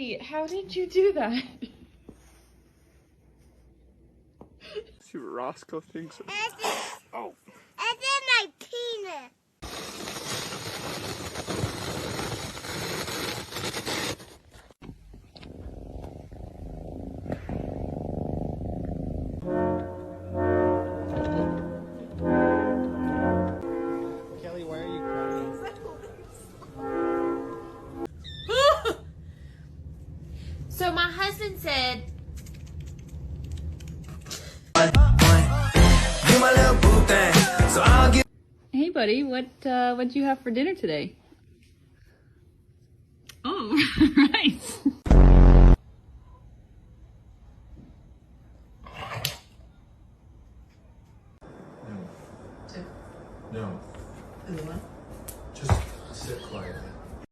Buddy, how did you do that? See what Roscoe thinks of. Oh. And then my penis. Kelly, why are you crying? So my husband said, "Hey, buddy, what do you have for dinner today?" Oh, right. No. Anyone? Just sit quietly.